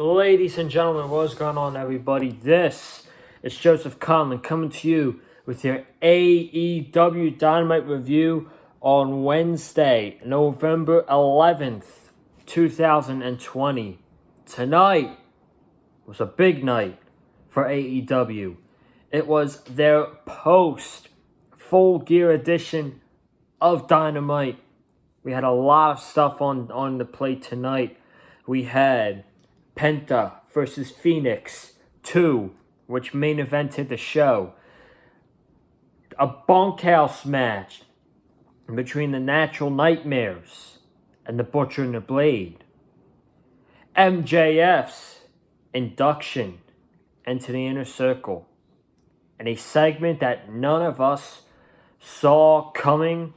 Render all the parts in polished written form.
Ladies and gentlemen, what's going on, everybody? This is Joseph Conlon coming to you with your AEW Dynamite review on Wednesday, November 11th, 2020. Tonight was a big night for AEW. It was their post-Full Gear edition of Dynamite. We had a lot of stuff on the plate tonight. We had Penta versus Phoenix 2, which main evented the show. A bunkhouse match between the Natural Nightmares and the Butcher and the Blade. MJF's induction into the Inner Circle. And a segment that none of us saw coming.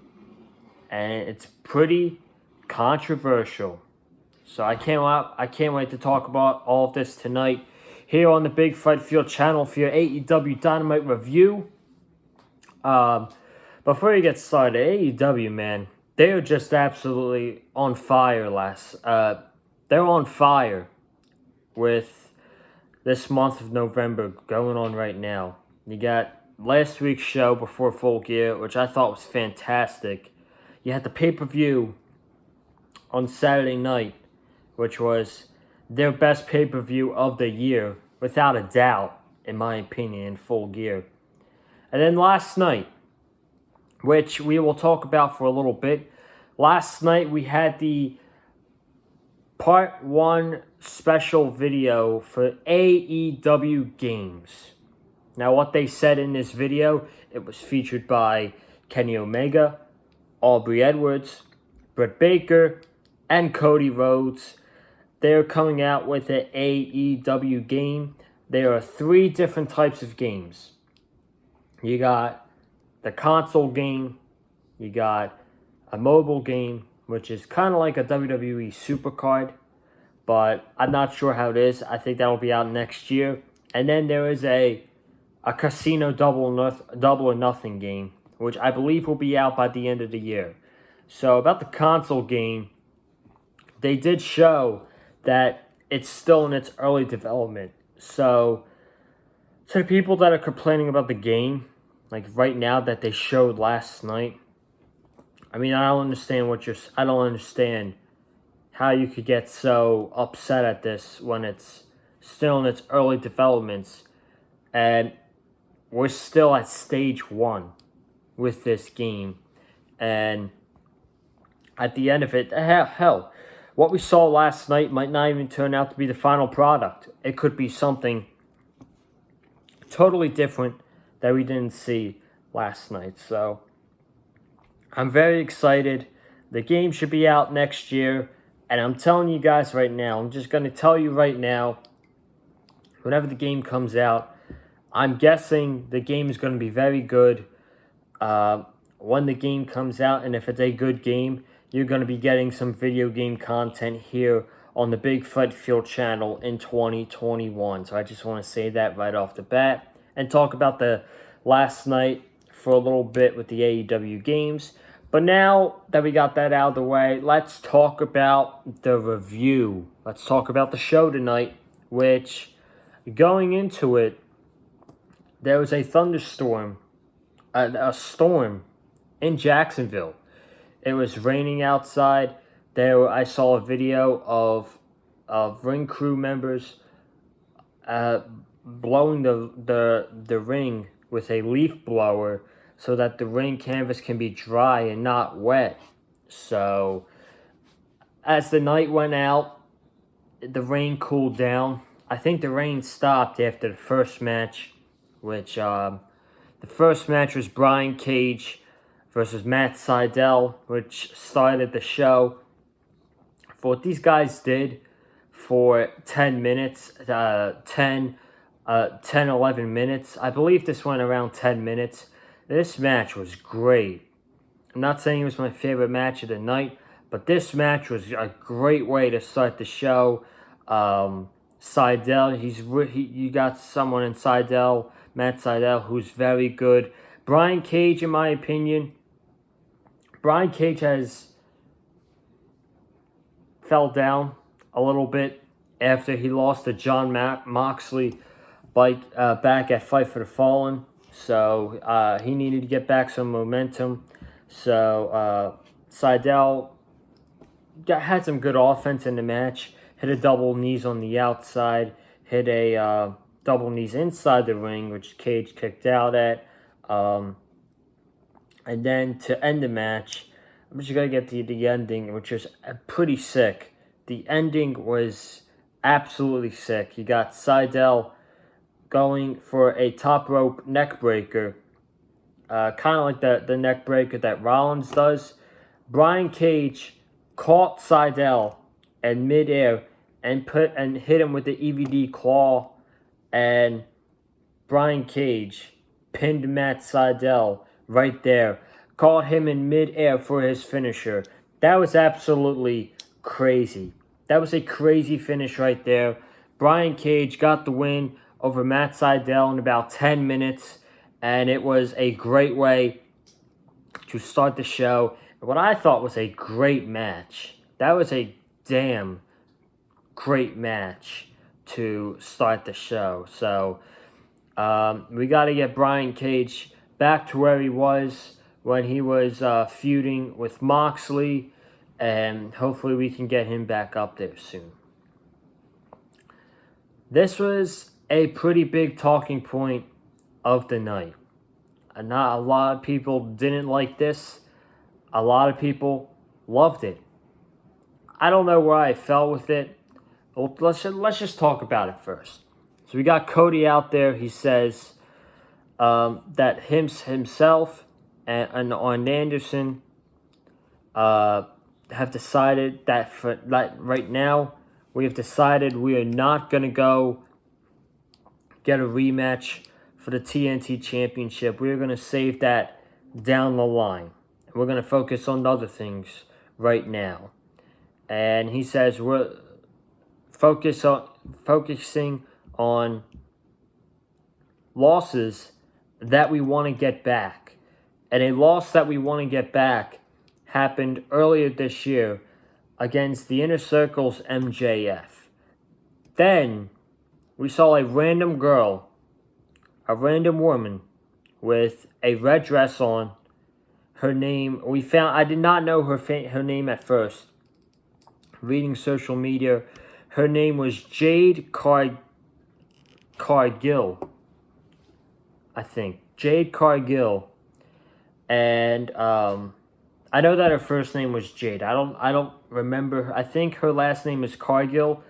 And it's pretty controversial. So I can't wait to talk about all of this tonight here on the Big Fight Field channel for your AEW Dynamite review. Before you get started, AEW, man, they are just absolutely on fire. They're on fire with this month of November going on right now. You got last week's show before Full Gear, which I thought was fantastic. You had the pay-per-view on Saturday night, which was their best pay-per-view of the year, without a doubt, in my opinion, in Full Gear. And then last night, which we will talk about for a little bit, last night we had the Part 1 special video for AEW Games. Now, what they said in this video, it was featured by Kenny Omega, Aubrey Edwards, Britt Baker, and Cody Rhodes. They're coming out with an AEW game. There are 3 different types of games. You got the console game, you got a mobile game, which is kind of like a WWE Supercard, but I'm not sure how it is. I think that'll be out next year. And then there is a casino double or nothing game, which I believe will be out by the end of the year. So about the console game, they did show that it's still in its early development. So to the people that are complaining about the game, like right now that they showed last night, I mean, I don't understand how you could get so upset at this when it's still in its early developments, and we're still at stage 1 with this game. And at the end of it, hell, what we saw last night might not even turn out to be the final product. It could be something totally different that we didn't see last night. So I'm very excited. The game should be out next year. And I'm telling you guys right now, I'm just going to tell you right now, whenever the game comes out, I'm guessing the game is going to be very good when the game comes out. And if it's a good game, you're going to be getting some video game content here on the Big Fight Field channel in 2021. So I just want to say that right off the bat and talk about the last night for a little bit with the AEW games. But now that we got that out of the way, let's talk about the review. Let's talk about the show tonight, which, going into it, there was a thunderstorm, a storm in Jacksonville. It was raining outside. I saw a video of ring crew members blowing the ring with a leaf blower so that the ring canvas can be dry and not wet. So as the night went out, the rain cooled down. I think the rain stopped after the first match, which the first match was Brian Cage versus Matt Sydal, which started the show. For what these guys did for 10 minutes, 11 minutes, I believe this went around 10 minutes. This match was great. I'm not saying it was my favorite match of the night, but this match was a great way to start the show. Sydal, you got someone in Sydal, Matt Sydal, who's very good. Brian Cage, in my opinion, Brian Cage has fell down a little bit after he lost to John Moxley back at Fight for the Fallen. So he needed to get back some momentum. So Seidel had some good offense in the match. Hit a double knees on the outside. Hit a double knees inside the ring, which Cage kicked out at. And then to end the match, I'm just going to get to the ending, which is pretty sick. The ending was absolutely sick. You got Seidel going for a top rope neck breaker, kind of like the neck breaker that Rollins does. Brian Cage caught Seidel in midair and hit him with the EVD claw, and Brian Cage pinned Matt Seidel right there. Caught him in midair for his finisher. That was absolutely crazy. That was a crazy finish right there. Brian Cage got the win over Matt Seidel in about 10 minutes, and it was a great way to start the show. What I thought was a great match. That was a damn great match to start the show. So we got to get Brian Cage back to where he was when he was feuding with Moxley, and hopefully we can get him back up there soon. This was a pretty big talking point of the night. Not a lot of people didn't like this. A lot of people loved it. I don't know where I fell with it. Well, let's just talk about it first. So we got Cody out there. He says that himself and Arn Anderson have decided that right now we have decided we are not going to go get a rematch for the TNT Championship. We are going to save that down the line. We're going to focus on other things right now. And he says we're focusing on losses that we want to get back. And a loss that we want to get back happened earlier this year against the Inner Circle's MJF. Then we saw a random girl, a random woman with a red dress on. Her name, I did not know her name at first. Reading social media, her name was Jade Cargill, I think. Jade Cargill. And I know that her first name was Jade. I don't remember. I think her last name is Cargill,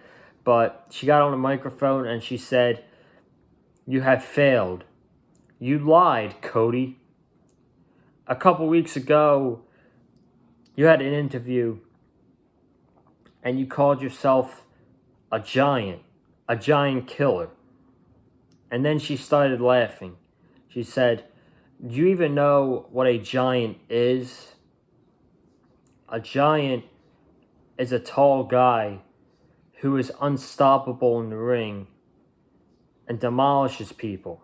but she got on the microphone and she said, "You have failed. You lied, Cody. A couple weeks ago, you had an interview and you called yourself a giant killer." And then she started laughing. She said, "Do you even know what a giant is? A giant is a tall guy who is unstoppable in the ring and demolishes people."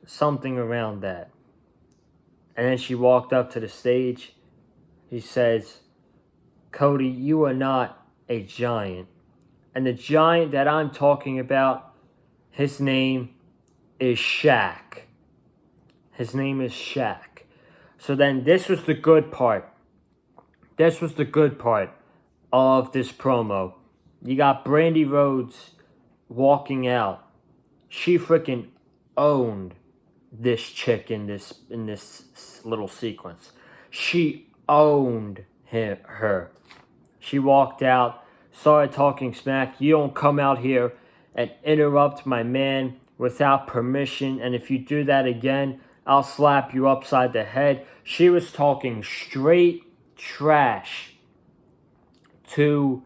Something around that. And then she walked up to the stage. She says, "Cody, you are not a giant. And the giant that I'm talking about, his name is Shaq. His name is Shaq." So then this was the good part. This was the good part of this promo. You got Brandy Rhodes walking out. She freaking owned this chick in this little sequence. She owned her. She walked out, started talking smack. "You don't come out here and interrupt my man without permission, and if you do that again, I'll slap you upside the head." She was talking straight trash to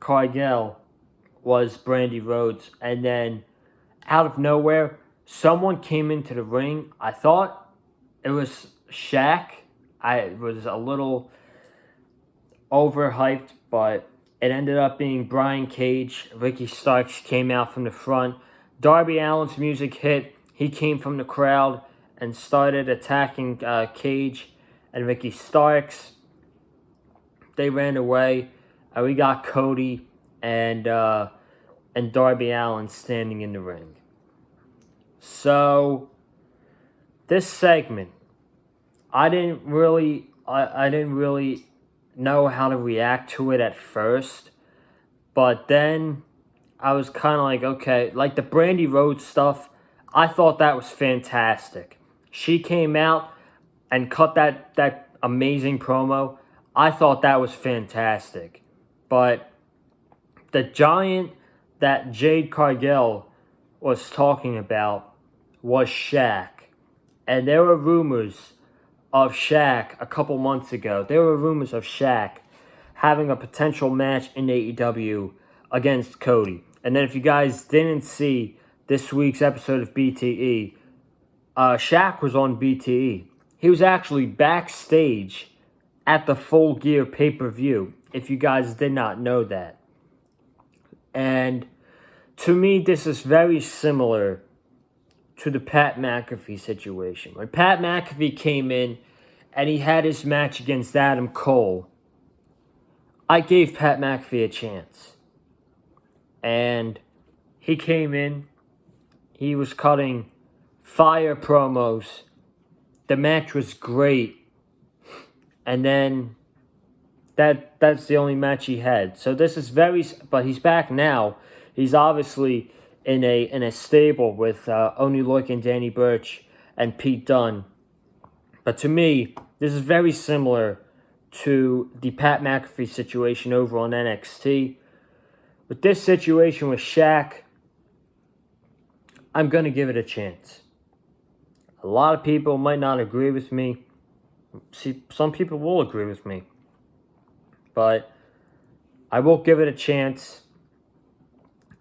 Cargill, was Brandy Rhodes. And then out of nowhere, someone came into the ring. I thought it was Shaq. I was a little overhyped, but it ended up being Brian Cage. Ricky Starks came out from the front. Darby Allin's music hit. He came from the crowd and started attacking Cage and Ricky Starks. They ran away. We got Cody and Darby Allin standing in the ring. So this segment, I didn't really know how to react to it at first, but then I was kind of like, okay, like the Brandy Rhodes stuff, I thought that was fantastic. She came out and cut that amazing promo. I thought that was fantastic. But the giant that Jade Cargill was talking about was Shaq. And there were rumors of Shaq a couple months ago. There were rumors of Shaq having a potential match in AEW against Cody. And then if you guys didn't see this week's episode of BTE, Shaq was on BTE. He was actually backstage at the Full Gear pay-per-view, if you guys did not know that. And to me, this is very similar to the Pat McAfee situation. When Pat McAfee came in and he had his match against Adam Cole, I gave Pat McAfee a chance. And he came in, he was cutting fire promos. The match was great. And then that's the only match he had. So this is but he's back now. He's obviously in a stable with Oni Loik and Danny Burch and Pete Dunne. But to me, this is very similar to the Pat McAfee situation over on NXT. With this situation with Shaq, I'm going to give it a chance. A lot of people might not agree with me. See, some people will agree with me. But I will give it a chance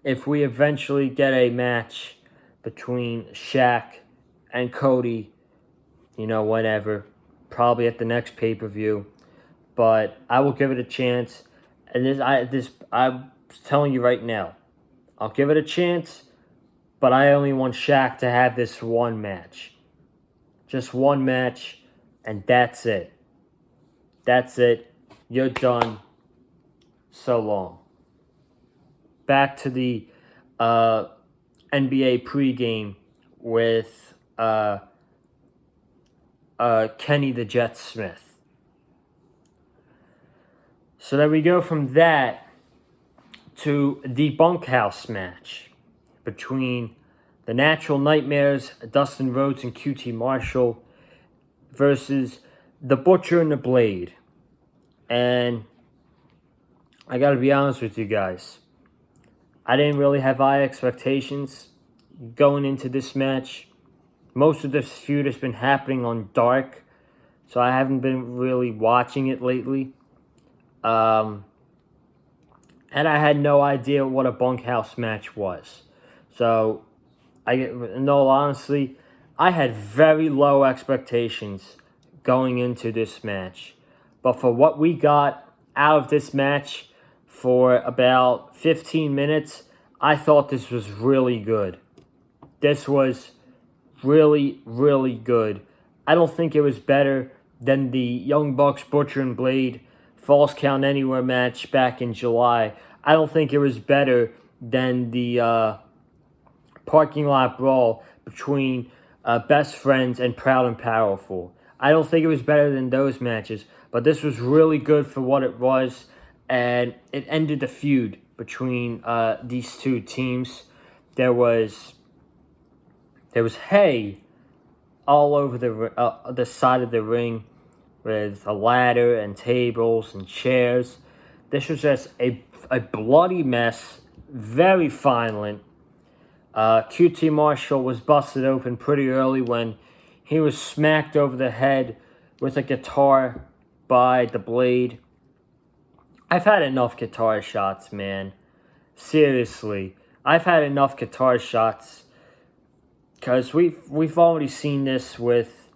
if we eventually get a match between Shaq and Cody, whenever. Probably at the next pay-per-view. But I will give it a chance. And I'm telling you right now, I'll give it a chance, but I only want Shaq to have this one match. Just one match, and that's it. That's it. You're done. So long. Back to the NBA pregame with Kenny the Jet Smith. So then we go from that to the bunkhouse match between the Natural Nightmares, Dustin Rhodes and QT Marshall, versus the Butcher and the Blade. And I gotta be honest with you guys, I didn't really have high expectations going into this match. Most of this feud has been happening on Dark, so I haven't been really watching it lately. And I had no idea what a bunkhouse match was. So, in all honesty, I had very low expectations going into this match. But for what we got out of this match for about 15 minutes, I thought this was really good. This was really, really good. I don't think it was better than the Young Bucks Butcher and Blade Falls Count Anywhere match back in July. I don't think it was better than the parking lot brawl between Best Friends and Proud and Powerful. I don't think it was better than those matches, but this was really good for what it was, and it ended the feud between these two teams. There was hay all over the side of the ring with a ladder and tables and chairs. This was just a bloody mess, very violent. QT Marshall was busted open pretty early when he was smacked over the head with a guitar by the Blade. I've had enough guitar shots, man. Seriously, I've had enough guitar shots because we've already seen this with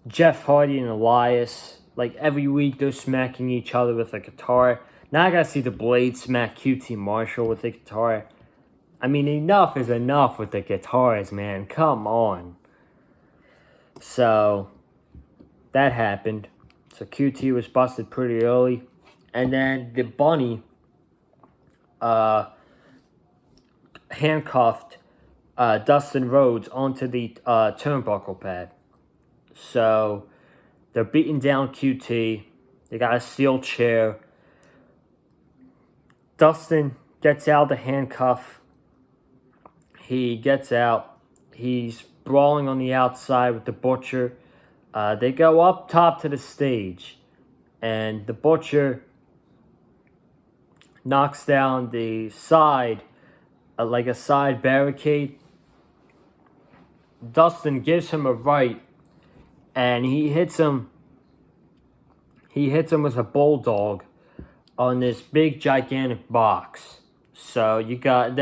Jeff Hardy and Elias. Like every week they're smacking each other with a guitar. Now I gotta see the Blade smack QT Marshall with a guitar. I mean, enough is enough with the guitars, man. Come on. So, that happened. So, QT was busted pretty early. And then the Bunny handcuffed Dustin Rhodes onto the turnbuckle pad. So they're beating down QT. They got a steel chair. Dustin gets out the handcuff. He gets out. He's brawling on the outside with the Butcher. They go up top to the stage. And the Butcher knocks down the side, like a side barricade. Dustin gives him a right. And he hits him. He hits him with a bulldog on this big gigantic box. So you got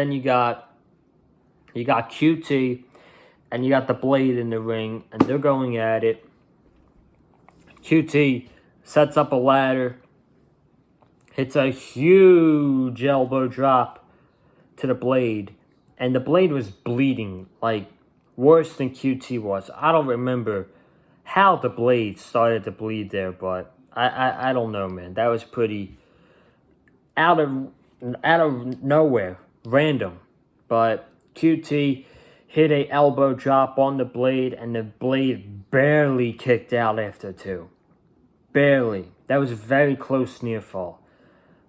QT and you got the Blade in the ring and they're going at it. QT sets up a ladder, hits a huge elbow drop to the Blade, and the Blade was bleeding like worse than QT was. I don't remember how the Blade started to bleed there, but I don't know, man. That was pretty out of nowhere, random. But QT hit a elbow drop on the Blade, and the Blade barely kicked out after two. Barely. That was a very close near fall.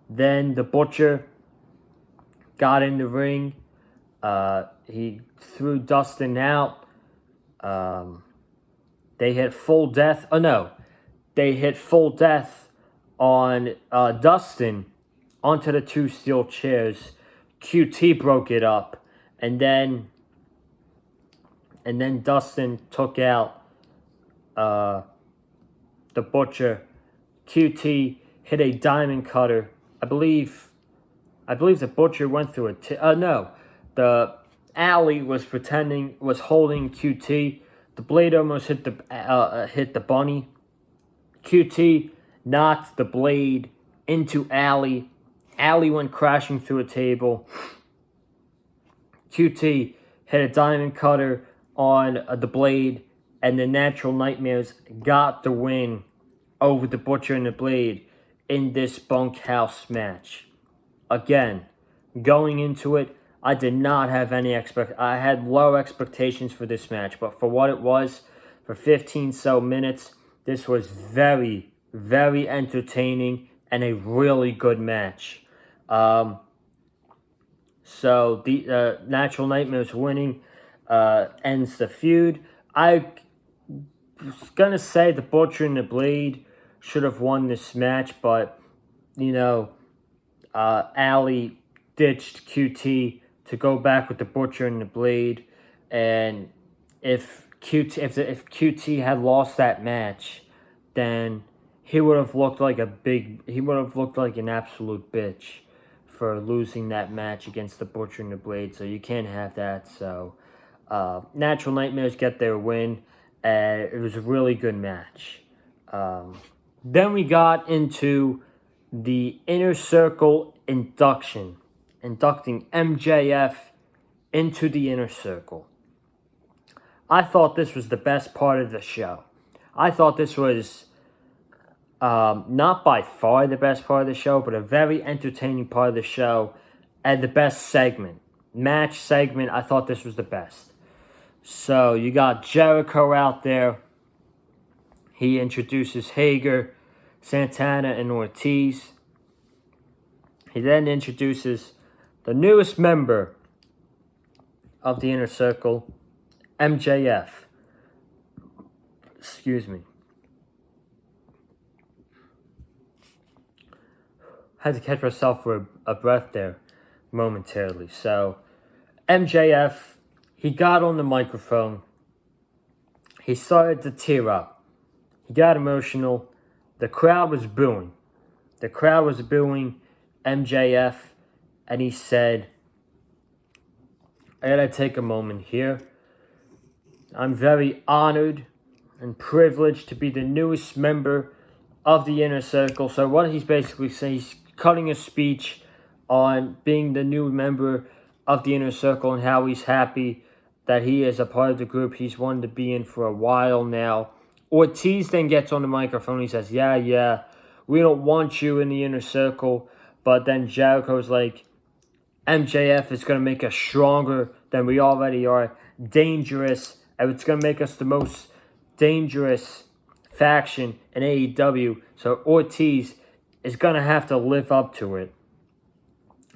Then the Butcher got in the ring. He threw Dustin out. They hit full death. Oh, no. They hit full death on Dustin onto the two steel chairs. QT broke it up. And then Dustin took out the Butcher. QT hit a diamond cutter. I believe the Butcher went through it. No. The Alley was holding QT. The Blade almost hit the bunny. QT knocked the Blade into Alley. Alley went crashing through a table. QT hit a diamond cutter on the Blade, and the Natural Nightmares got the win over the Butcher and the Blade in this bunkhouse match. Again, going into it, I did not have I had low expectations for this match, but for what it was, for 15 so minutes, this was very, very entertaining and a really good match. So the Natural Nightmares winning ends the feud. I was gonna say the Butcher and the Blade should have won this match, but Alley ditched QT to go back with the Butcher and the Blade, and if QT had lost that match, then he would have looked like an absolute bitch for losing that match against the Butcher and the Blade. So you can't have that. So Natural Nightmares get their win, and it was a really good match. Then we got into the Inner Circle inducting MJF into the Inner Circle. I thought this was the best part of the show. I thought this was not by far the best part of the show, but a very entertaining part of the show and the best match segment. I thought this was the best. So you got Jericho out there. He introduces Hager, Santana, and Ortiz. He then introduces the newest member of the Inner Circle, MJF. Excuse me. Had to catch myself for a breath there momentarily. So, MJF, he got on the microphone. He started to tear up. He got emotional. The crowd was booing. MJF, and he said, I gotta take a moment here. I'm very honored and privileged to be the newest member of the Inner Circle. So what he's basically saying, he's cutting a speech on being the new member of the Inner Circle and how he's happy that he is a part of the group he's wanted to be in for a while now. Ortiz then gets on the microphone. He says, yeah, we don't want you in the Inner Circle. But then Jericho's like, MJF is going to make us stronger than we already are, dangerous, and it's going to make us the most dangerous faction in AEW. So Ortiz is going to have to live up to it.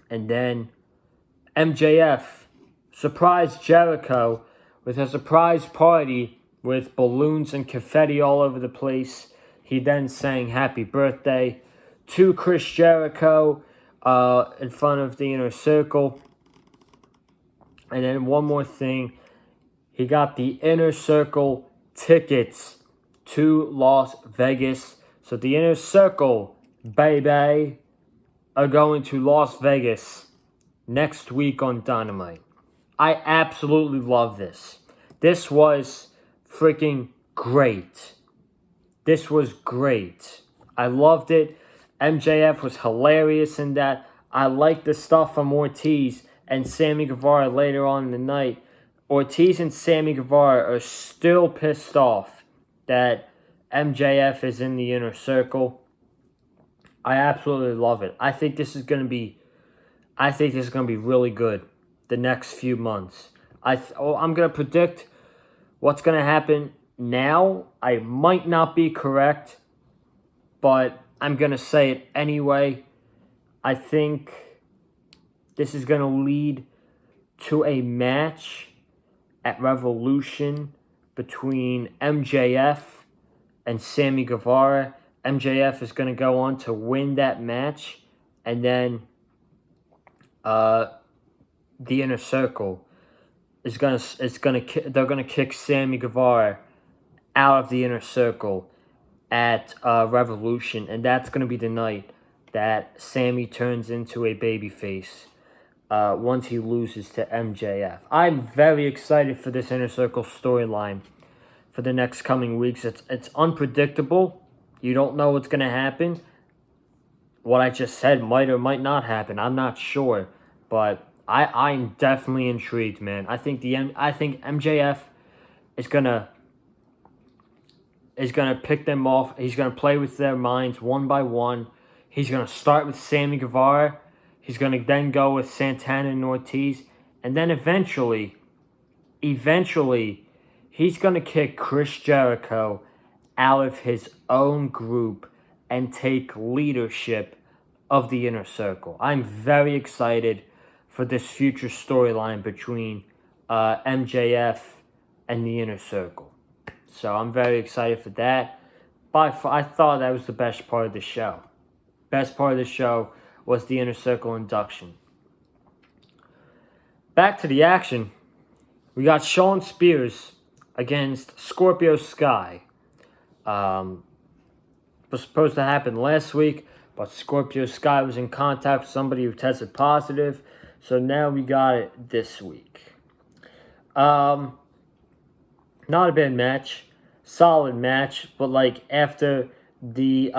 And then MJF surprised Jericho with a surprise party with balloons and confetti all over the place. He then sang happy birthday to Chris Jericho in front of the Inner Circle. And then one more thing, he got the Inner Circle tickets to Las Vegas. So the Inner Circle, baby, are going to Las Vegas next week on Dynamite. I absolutely love this. This was freaking great. This was great. I loved it. MJF was hilarious in that. I like the stuff from Ortiz and Sammy Guevara later on in the night. Ortiz and Sammy Guevara are still pissed off that MJF is in the Inner Circle. I absolutely love it. I think this is going to be really good the next few months. I'm going to predict what's going to happen now. I might not be correct, but I'm going to say it anyway. I think this is going to lead to a match at Revolution between MJF and Sammy Guevara. MJF is going to go on to win that match, and then the Inner Circle they're gonna kick Sammy Guevara out of the Inner Circle at Revolution, and that's gonna be the night that Sammy turns into a babyface once he loses to MJF. I'm very excited for this Inner Circle storyline for the next coming weeks. It's unpredictable. You don't know what's gonna happen. What I just said might or might not happen. I'm not sure, but I'm definitely intrigued, man. I think MJF is gonna pick them off. He's gonna play with their minds one by one. He's gonna start with Sammy Guevara. He's gonna then go with Santana and Ortiz, and then eventually, he's gonna kick Chris Jericho out of his own group and take leadership of the Inner Circle. I'm very excited for this future storyline between MJF and the Inner Circle. So I'm very excited for that. I thought that was the best part of the show. Best part of the show was the Inner Circle induction. Back to the action. We got Shawn Spears against Scorpio Sky. Was supposed to happen last week, but Scorpio Sky was in contact with somebody who tested positive. So now we got it this week. Not a bad match. Solid match. But like after the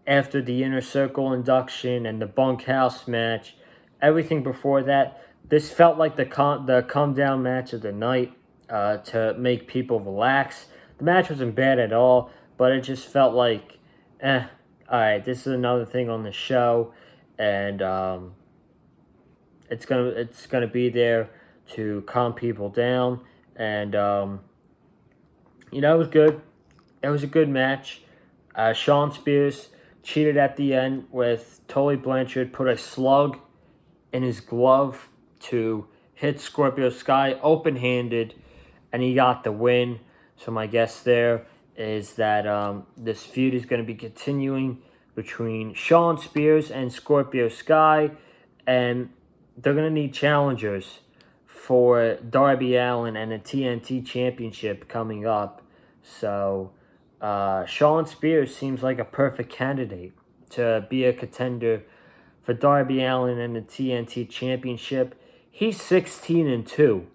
Inner Circle induction and the bunkhouse match, everything before that, this felt like the come down match of the night to make people relax. The match wasn't bad at all, but it just felt like, alright, this is another thing on the show, and it's gonna be there to calm people down, and it was good. It was a good match. Shawn Spears cheated at the end with Tully Blanchard, put a slug in his glove to hit Scorpio Sky open-handed, and he got the win. So my guess there is that this feud is going to be continuing between Shawn Spears and Scorpio Sky, and they're going to need challengers for Darby Allin and a TNT Championship coming up. So Shawn Spears seems like a perfect candidate to be a contender for Darby Allin and the TNT Championship. He's 16-2.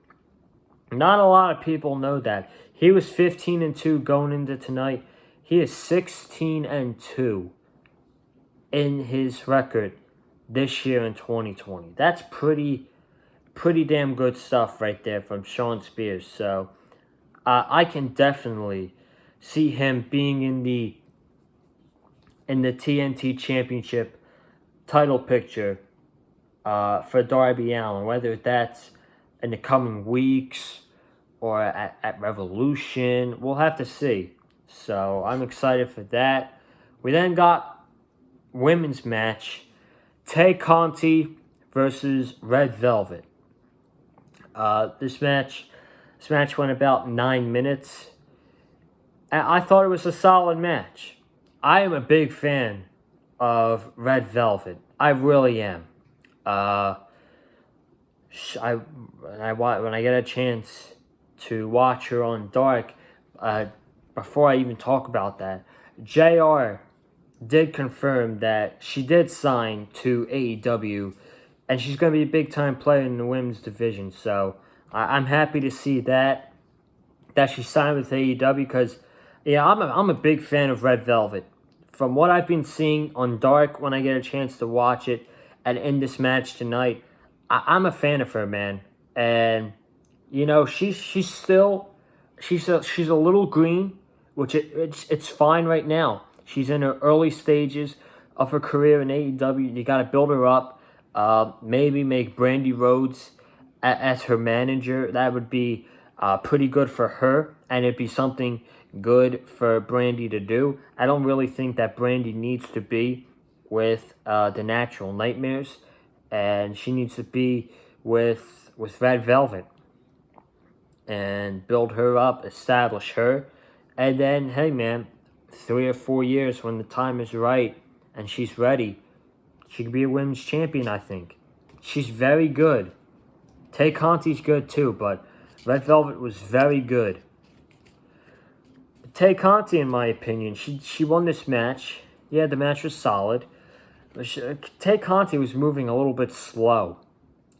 Not a lot of people know that. He was 15-2 going into tonight. He is 16-2 in his record this year in 2020. That's pretty damn good stuff right there from Shawn Spears. So I can definitely see him being in the TNT Championship title picture for Darby Allin, whether that's in the coming weeks or at Revolution. We'll have to see. So I'm excited for that. We then got women's match, Tay Conti versus Red Velvet. This match went about 9 minutes. I thought it was a solid match. I am a big fan of Red Velvet. I really am. When I get a chance to watch her on Dark, before I even talk about that, JR did confirm that she did sign to AEW, and she's going to be a big-time player in the women's division. So I'm happy to see that she signed with AEW because, yeah, I'm a big fan of Red Velvet. From what I've been seeing on Dark when I get a chance to watch it, and in this match tonight, I'm a fan of her, man. And you know, she's a little green, which it's fine right now. She's in her early stages of her career in AEW. You got to build her up. Maybe make Brandy Rhodes as her manager. That would be pretty good for her, and it'd be something good for Brandy to do. I don't really think that Brandy needs to be with the Natural Nightmares, and she needs to be with Red Velvet and build her up, establish her, and then, hey man, 3 or 4 years when the time is right and she's ready, she could be a women's champion, I think. She's very good. Tay Conti's good too, but Red Velvet was very good. Tay Conti, in my opinion, she won this match. Yeah, the match was solid. Tay Conti was moving a little bit slow,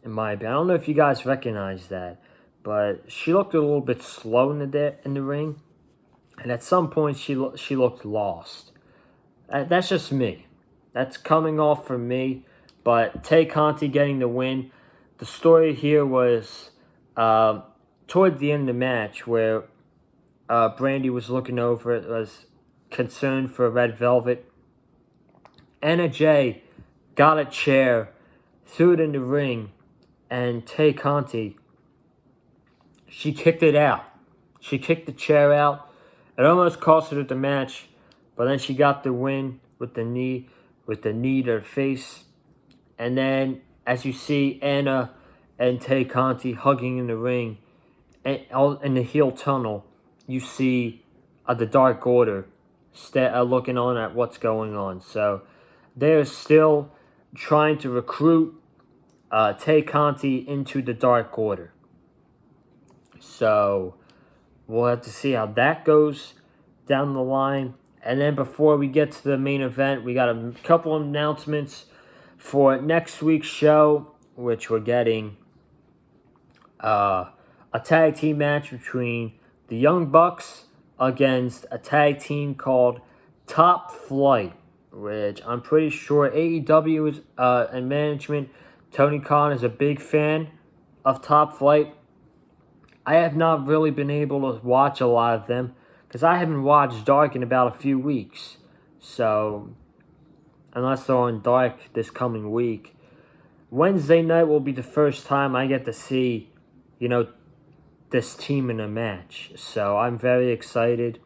in my opinion. I don't know if you guys recognize that, but she looked a little bit slow in the ring, and at some point she looked lost. That's just me. That's coming off from me. But Tay Conti getting the win. The story here was toward the end of the match where Brandy was looking over it, was concerned for Red Velvet. Anna Jay got a chair, threw it in the ring, and Tay Conti, she kicked it out. She kicked the chair out. It almost cost her the match, but then she got the win with the knee to her face. And then, as you see Anna and Tay Conti hugging in the ring, and in the heel tunnel, you see the Dark Order looking on at what's going on. So they're still trying to recruit Tay Conti into the Dark Order. So we'll have to see how that goes down the line. And then before we get to the main event, we got a couple of announcements for next week's show, which we're getting a tag team match between the Young Bucks against a tag team called Top Flight, which I'm pretty sure AEW is and management, Tony Khan, is a big fan of Top Flight. I have not really been able to watch a lot of them because I haven't watched Dark in about a few weeks. So, unless they're on Dark this coming week, Wednesday night will be the first time I get to see, this team in a match. So I'm very excited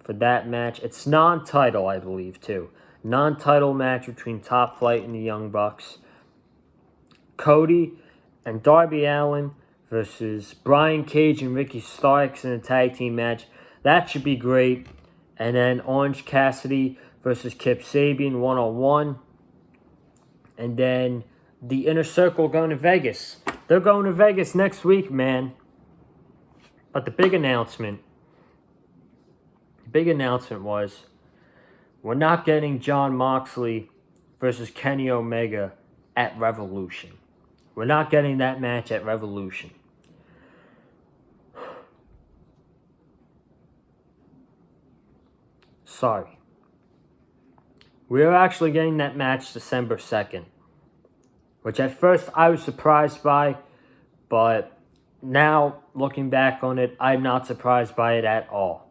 for that match. It's non-title, I believe, too. Non-title match between Top Flight and the Young Bucks. Cody and Darby Allin versus Brian Cage and Ricky Starks in a tag team match. That should be great. And then Orange Cassidy versus Kip Sabian one-on-one. And then the Inner Circle going to Vegas. They're going to Vegas next week, man. But the big announcement was we're not getting Jon Moxley versus Kenny Omega at Revolution. We're not getting that match at Revolution. Sorry. We're actually getting that match December 2nd. Which at first I was surprised by, but now looking back on it, I'm not surprised by it at all.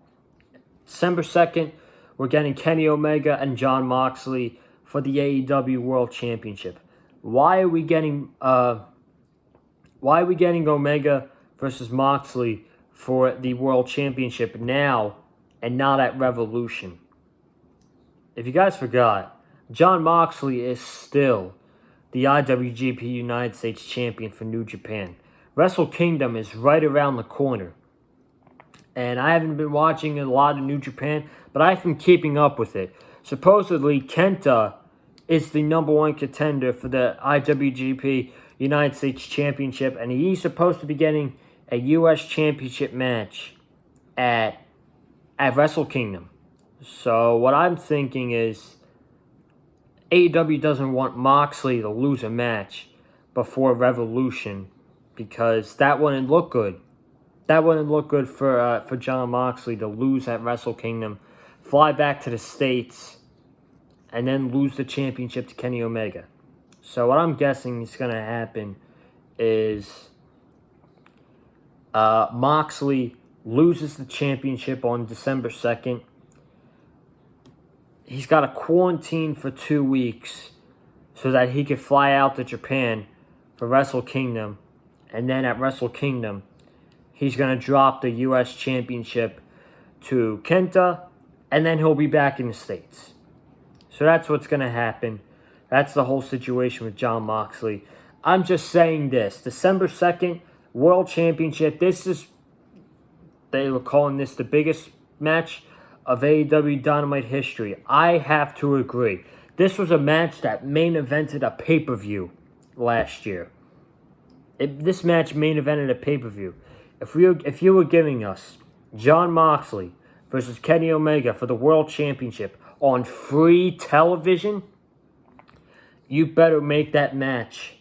December 2nd, we're getting Kenny Omega and Jon Moxley for the AEW World Championship. Why are we getting Omega versus Moxley for the World Championship now and not at Revolution? If you guys forgot, Jon Moxley is still the IWGP United States Champion for New Japan. Wrestle Kingdom is right around the corner. And I haven't been watching a lot of New Japan, but I've been keeping up with it. Supposedly, Kenta is the number one contender for the IWGP United States Championship, and he's supposed to be getting a U.S. Championship match at Wrestle Kingdom. So what I'm thinking is AEW doesn't want Moxley to lose a match before Revolution because that wouldn't look good. That wouldn't look good for Jon Moxley to lose at Wrestle Kingdom, fly back to the States, and then lose the championship to Kenny Omega. So what I'm guessing is going to happen is Moxley loses the championship on December 2nd. He's got to quarantine for 2 weeks so that he could fly out to Japan for Wrestle Kingdom. And then at Wrestle Kingdom, he's going to drop the U.S. Championship to Kenta, and then he'll be back in the States. So that's what's going to happen. That's the whole situation with Jon Moxley. I'm just saying this. December 2nd, World Championship. They were calling this the biggest match of AEW Dynamite history. I have to agree. This was a match that main evented a pay-per-view last year. This match main evented a pay-per-view. If you were giving us Jon Moxley versus Kenny Omega for the World Championship on free television, you better make that match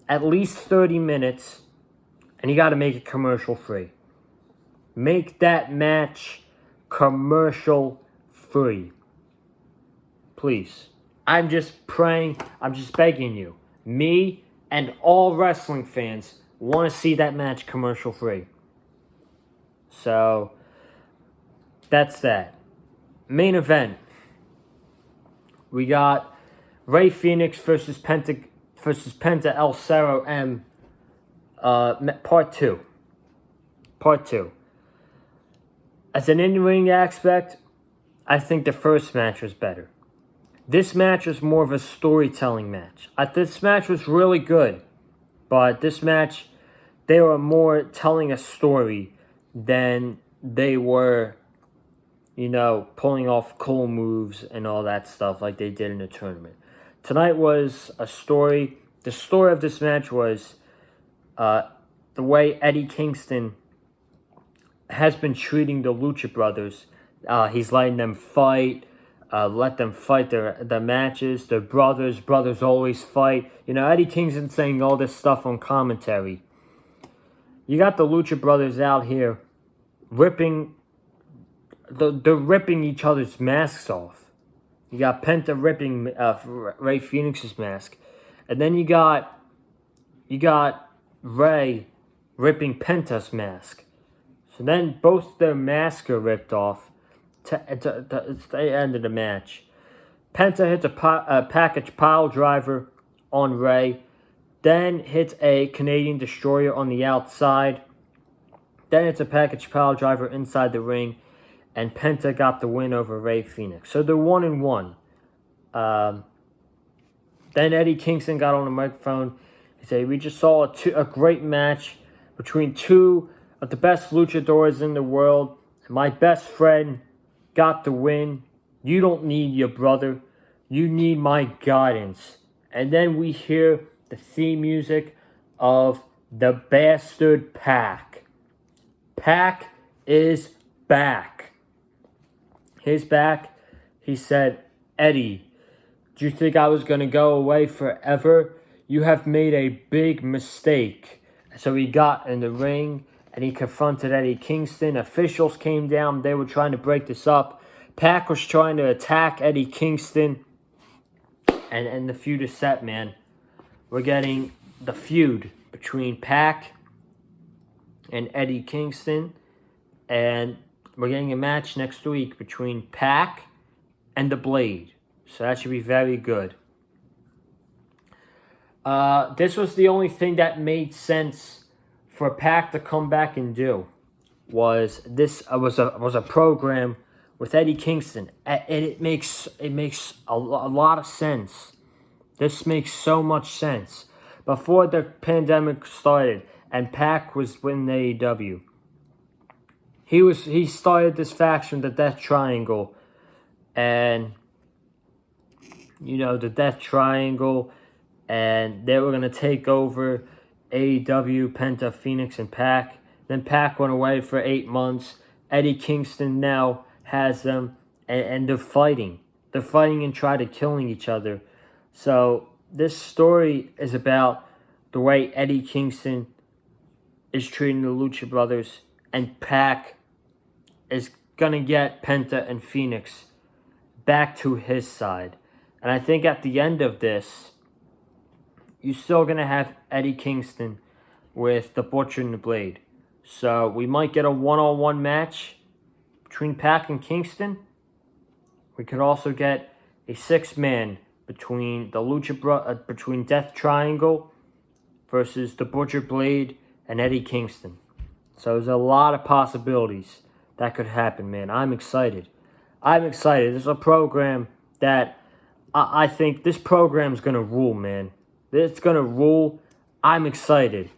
at least 30 minutes, and you got to make it commercial free. Make that match commercial free. Please. I'm just praying, I'm just begging you. Me and all wrestling fans want to see that match commercial free. So, that's that. Main event. We got Rey Fenix versus Penta El Zero M. Part 2. As an in-ring aspect, I think the first match was better. This match was more of a storytelling match. This match was really good, but this match, they were more telling a story than they were, pulling off cool moves and all that stuff like they did in the tournament. Tonight was a story. The story of this match was the way Eddie Kingston has been treating the Lucha Brothers. He's letting them fight. Let them fight their matches. They're brothers. Brothers always fight. Eddie Kingston saying all this stuff on commentary. You got the Lucha Brothers out here ripping. They're ripping each other's masks off. You got Penta ripping Rey Fenix's mask, and then you got Rey ripping Penta's mask. So then both their masks are ripped off. To the end of the match, Penta hits a package pile driver on Rey, then hits a Canadian Destroyer on the outside, then hits a package pile driver inside the ring, and Penta got the win over Rey Fenix. So they're 1-1. Then Eddie Kingston got on the microphone. He said, "We just saw a great match between two of the best luchadors in the world. My best friend got the win. You don't need your brother. You need my guidance." And then we hear the theme music of the Bastard PAC. PAC is back. He's back. He said, "Eddie, do you think I was going to go away forever? You have made a big mistake." So he got in the ring and he confronted Eddie Kingston. Officials came down. They were trying to break this up. PAC was trying to attack Eddie Kingston. And the feud is set, man. We're getting the feud between PAC and Eddie Kingston. And we're getting a match next week between PAC and The Blade. So that should be very good. This was the only thing that made sense for PAC to come back and do. Was a program with Eddie Kingston, and it makes a lot of sense. This makes so much sense. Before the pandemic started and PAC was winning AEW, he started this faction, the Death Triangle, and the Death Triangle, and they were gonna take over AEW, Penta, Phoenix, and PAC. Then PAC went away for 8 months. Eddie Kingston now has them, and they're fighting. They're fighting and trying to killing each other. So this story is about the way Eddie Kingston is treating the Lucha Brothers, and PAC is gonna get Penta and Phoenix back to his side. And I think at the end of this, you're still gonna have Eddie Kingston with the Butcher and the Blade. So we might get a one-on-one match between PAC and Kingston. We could also get a 6-man between between Death Triangle versus the Butcher, Blade, and Eddie Kingston. So there's a lot of possibilities that could happen, man. I'm excited. This is a program that I think this program's gonna rule, man. It's gonna rule. I'm excited.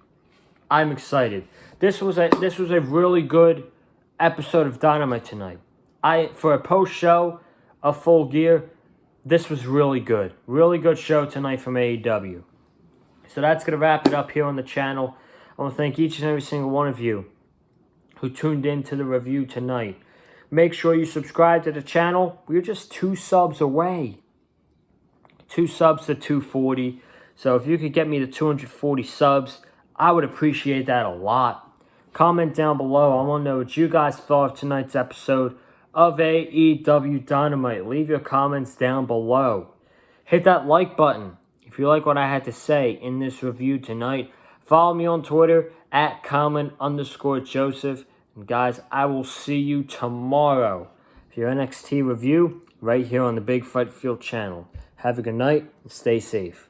This was a really good episode of Dynamite tonight. For a post show of Full Gear, this was really good. Really good show tonight from AEW. So that's gonna wrap it up here on the channel. I want to thank each and every single one of you who tuned in to the review tonight. Make sure you subscribe to the channel. We're just 2 subs away. 2 subs to 240. So if you could get me to 240 subs, I would appreciate that a lot. Comment down below. I want to know what you guys thought of tonight's episode of AEW Dynamite. Leave your comments down below. Hit that like button if you like what I had to say in this review tonight. Follow me on Twitter at Colin_Joseph. And guys, I will see you tomorrow for your NXT review right here on the Big Fight Field channel. Have a good night and stay safe.